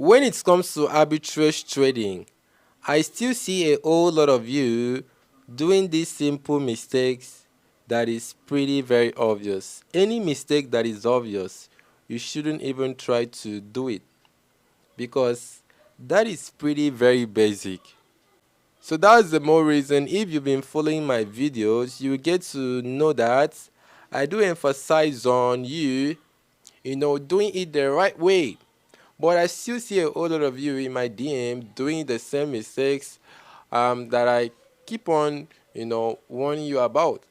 When it comes to arbitrage trading, I still see a whole lot of you doing these simple mistakes that is pretty very obvious. Any mistake that is obvious, you shouldn't even try to do it because that is pretty very basic. So that's the more reason if you've been following my videos, you get to know that I do emphasize on you doing it the right way. But I still see a whole lot of you in my DM doing the same mistakes that I keep on, warning you about.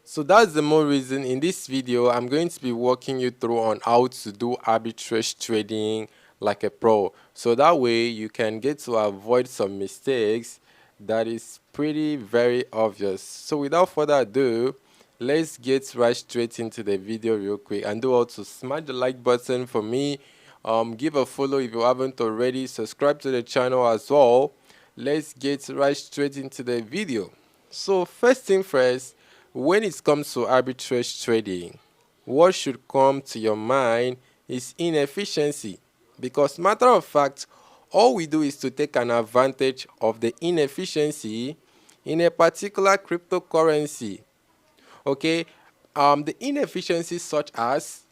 So that's the more reason in this video I'm going to be walking you through on how to do arbitrage trading like a pro. So that way you can get to avoid some mistakes that is pretty very obvious. So without further ado, let's get right straight into the video real quick, and do also smash the like button for me. Give a follow if you haven't already, subscribe to the channel as well. Let's get right straight into the video. So first thing first, when it comes to arbitrage trading, what should come to your mind is inefficiency, because matter of fact, all we do is to take an advantage of the inefficiency in a particular cryptocurrency. Okay, the inefficiencies such as,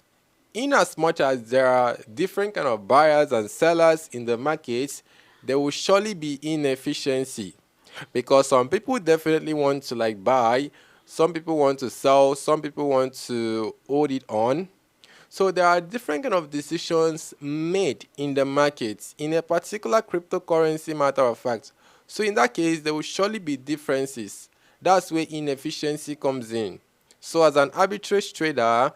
in as much as there are different kind of buyers and sellers in the market, there will surely be inefficiency, because some people definitely want to like buy, some people want to sell, some people want to hold it on. So there are different kind of decisions made in the market in a particular cryptocurrency, matter of fact. So in that case, there will surely be differences. That's where inefficiency comes in. So as an arbitrage trader,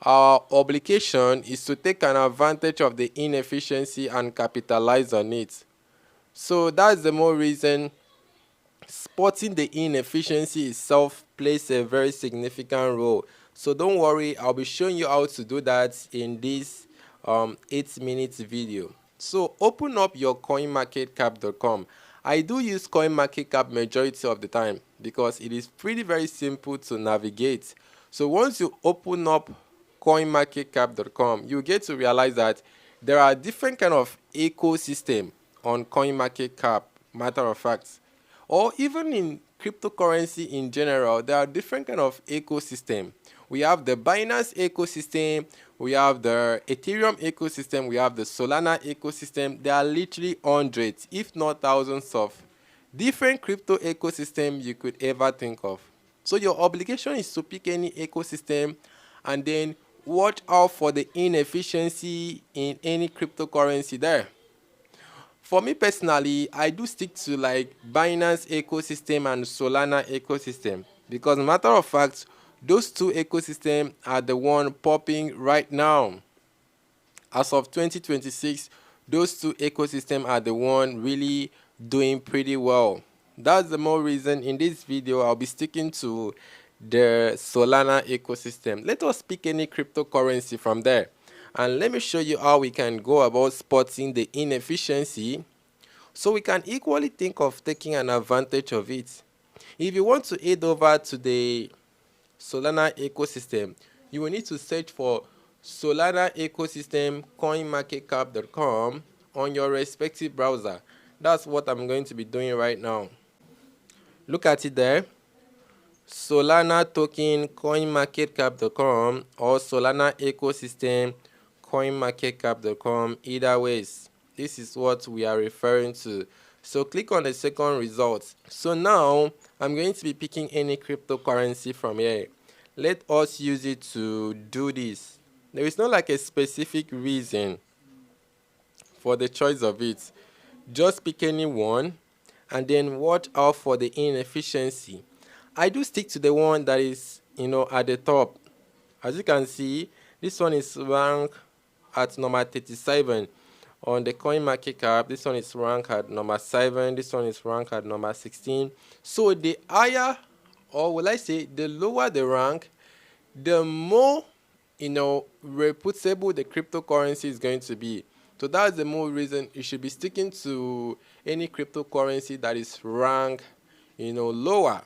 our obligation is to take an advantage of the inefficiency and capitalize on it. So that's the more reason spotting the inefficiency itself plays a very significant role. So don't worry, I'll be showing you how to do that in this 8-minute video. So open up your coinmarketcap.com. I do use coinmarketcap majority of the time because it is pretty very simple to navigate. So once you open up coinmarketcap.com, you get to realize that there are different kind of ecosystem on coinmarketcap, matter of fact, or even in cryptocurrency in general. There are different kind of ecosystem. We have the Binance ecosystem, we have the Ethereum ecosystem, we have the Solana ecosystem. There are literally hundreds, if not thousands, of different crypto ecosystem you could ever think of. So your obligation is to pick any ecosystem and then watch out for the inefficiency in any cryptocurrency there. For me personally, I do stick to like Binance ecosystem and Solana ecosystem, because matter of fact, those two ecosystems are the one popping right now. As of 2026, those two ecosystems are the one really doing pretty well. That's the more reason in this video I'll be sticking to the Solana ecosystem. Let us pick any cryptocurrency from there, and let me show you how we can go about spotting the inefficiency, so we can equally think of taking an advantage of it. If you want to head over to the Solana ecosystem, you will need to search for Solana ecosystem coinmarketcap.com on your respective browser. That's what I'm going to be doing right now. Look at it there. Solana token coinmarketcap.com or Solana ecosystem coinmarketcap.com. Either ways, this is what we are referring to. So click on the second result. So now I'm going to be picking any cryptocurrency from here. Let us use it to do this. There is not like a specific reason for the choice of it. Just pick any one and then watch out for the inefficiency. I do stick to the one that is at the top. As you can see, this one is ranked at number 37 on the coin market cap. This one is ranked at number 7. This one is ranked at number 16. So the higher, or will I say the lower the rank, the more reputable the cryptocurrency is going to be. So that's the more reason you should be sticking to any cryptocurrency that is ranked lower,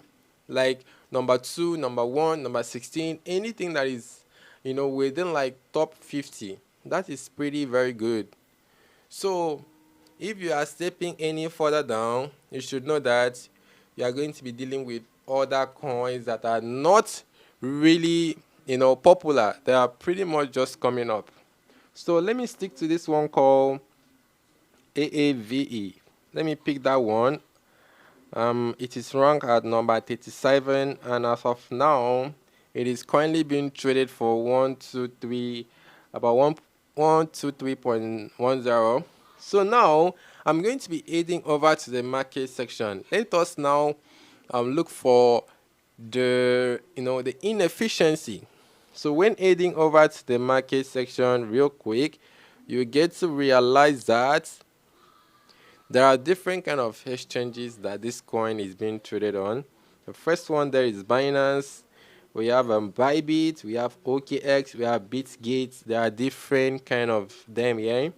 like number 2, number 1, number 16, anything that is within like top 50. That is pretty very good. So if you are stepping any further down, you should know that you are going to be dealing with other coins that are not really, popular. They are pretty much just coming up. So let me stick to this one called AAVE. Let me pick that one. It is ranked at number 37, and as of now, it is currently being traded for 123, about 123.10. So now I'm going to be heading over to the market section. Let us now look for the inefficiency. So when heading over to the market section real quick, you get to realize that there are different kind of exchanges that this coin is being traded on. The first one there is Binance. We have Bybit, we have OKX, we have Bitgate. There are different kind of them here.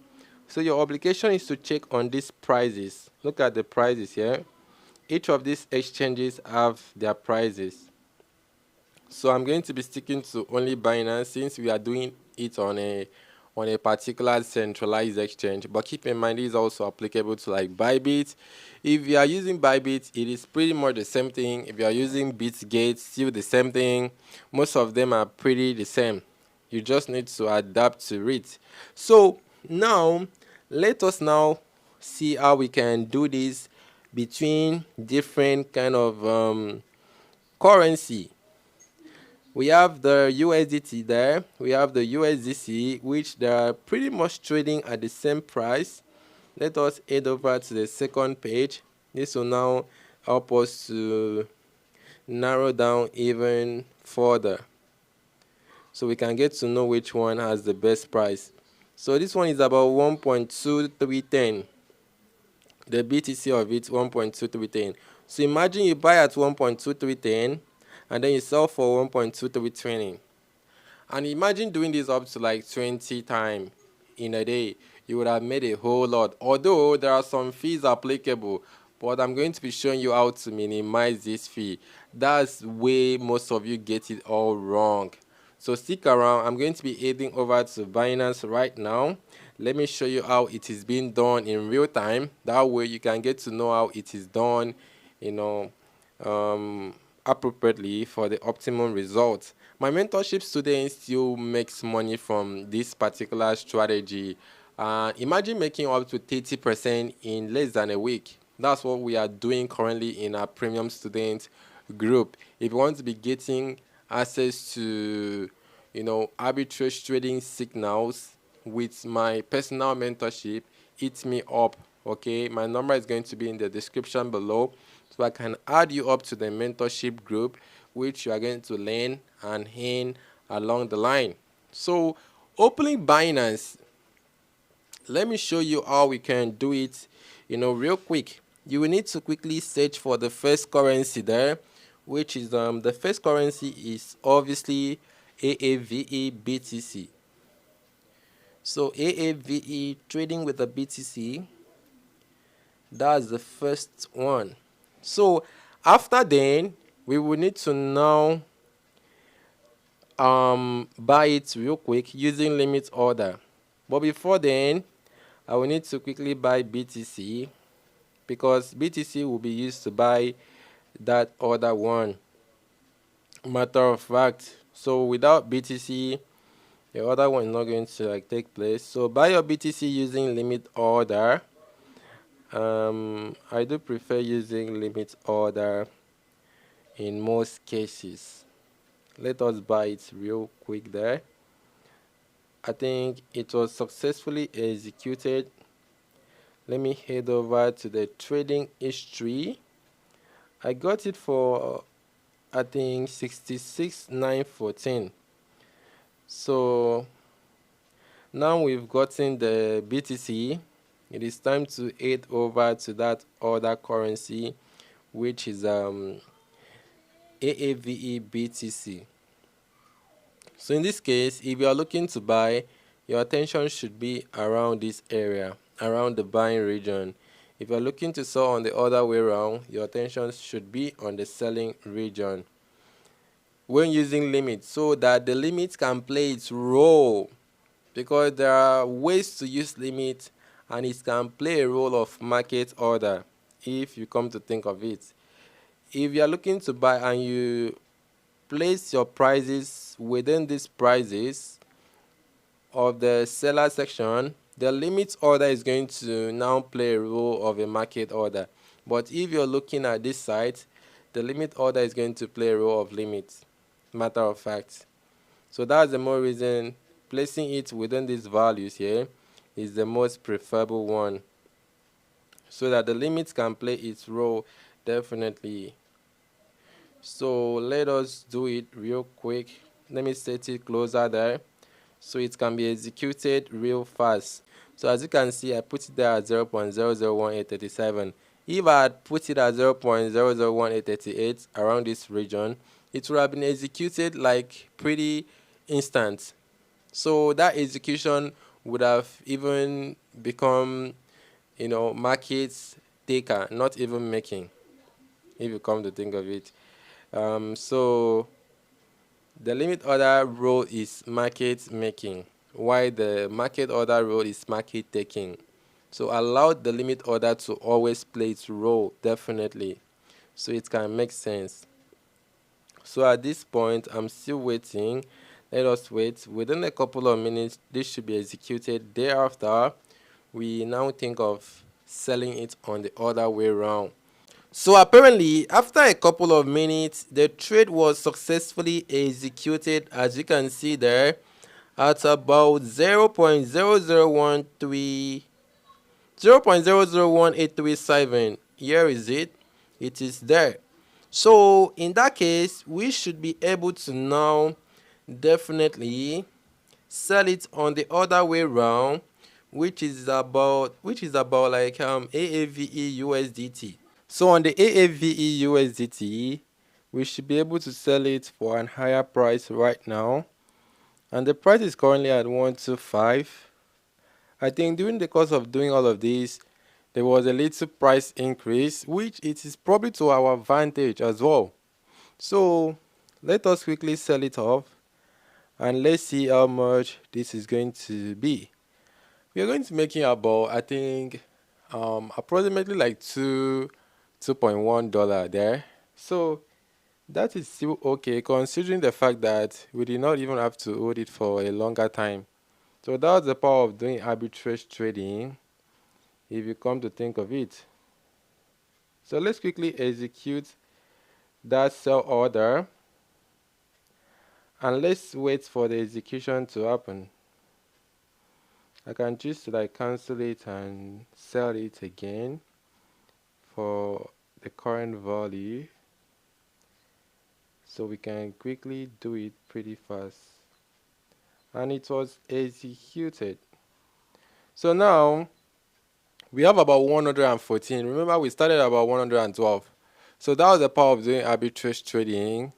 So your obligation is to check on these prices. Look at the prices here. Each of these exchanges have their prices. So I'm going to be sticking to only Binance since we are doing it on a particular centralized exchange. But keep in mind, it is also applicable to like Bybit. If you are using Bybit, it is pretty much the same thing. If you are using Bitgate, still the same thing. Most of them are pretty the same. You just need to adapt to it. So now, let us now see how we can do this between different kind of currency. We have the USDT there. We have the USDC, which they are pretty much trading at the same price. Let us head over to the second page. This will now help us to narrow down even further, so we can get to know which one has the best price. So this one is about 1.2310. The BTC of it 1.2310. So imagine you buy at 1.2310 and then you sell for 1.2320. And imagine doing this up to like 20 times in a day. You would have made a whole lot. Although there are some fees applicable, but I'm going to be showing you how to minimize this fee. That's where most of you get it all wrong. So stick around. I'm going to be heading over to Binance right now. Let me show you how it is being done in real time. That way you can get to know how it is done, appropriately for the optimum results. My mentorship students still makes money from this particular strategy. Imagine making up to 30% in less than a week. That's what we are doing currently in our premium student group. If you want to be getting access to arbitrage trading signals with my personal mentorship, hit me up. Okay, my number is going to be in the description below, so I can add you up to the mentorship group, which you are going to learn and earn along the line. So opening Binance, let me show you how we can do it real quick. You will need to quickly search for the first currency there, which is the first currency is obviously AAVE BTC. So AAVE trading with the BTC, that's the first one. So after then, we will need to now buy it real quick using limit order. But before then, I will need to quickly buy BTC, because BTC will be used to buy that other one. Matter of fact, so without BTC, the other one is not going to take place. So buy your BTC using limit order. I do prefer using limit order in most cases. Let us buy it real quick there. I think it was successfully executed. Let me head over to the trading history. I got it for I think 66,914. So now we've gotten the BTC. It is time to head over to that other currency, which is AAVE BTC. So in this case, if you are looking to buy, your attention should be around this area, around the buying region. If you're looking to sell on the other way around, your attention should be on the selling region when using limits, so that the limit can play its role, because there are ways to use limit and it can play a role of market order if you come to think of it. If you are looking to buy and you place your prices within these prices of the seller section, the limit order is going to now play a role of a market order. But if you're looking at this side, the limit order is going to play a role of limit, matter of fact. So that's the more reason placing it within these values here is the most preferable one, so that the limit can play its role definitely. So let us do it real quick. Let me set it closer there so it can be executed real fast. So as you can see, I put it there at 0.001837. If I had put it at 0.001838 around this region, it would have been executed like pretty instant. So that execution would have even become, market taker, not even making, if you come to think of it. So the limit order role is market making, while the market order role is market taking. So allow the limit order to always play its role, definitely, so it can make sense. So at this point, I'm still waiting. Let us wait. Within a couple of minutes, this should be executed. Thereafter, we now think of selling it on the other way around. So apparently, after a couple of minutes, the trade was successfully executed, as you can see there, at about 0.001837. Here is it. It is there. So in that case, we should be able to now definitely sell it on the other way around, which is about like AAVE USDT. So on the AAVE USDT, we should be able to sell it for an higher price right now, and the price is currently at 125. I think during the course of doing all of this, there was a little price increase, which it is probably to our advantage as well. So let us quickly sell it off and let's see how much this is going to be. We are going to make it about, I think, approximately like $2.1 there. So that is still okay, considering the fact that we did not even have to hold it for a longer time. So that's the power of doing arbitrage trading, if you come to think of it. So let's quickly execute that sell order and let's wait for the execution to happen. I can just like cancel it and sell it again for the current value, so we can quickly do it pretty fast. And it was executed. So now we have about 114. Remember, we started about 112. So that was the power of doing arbitrage trading.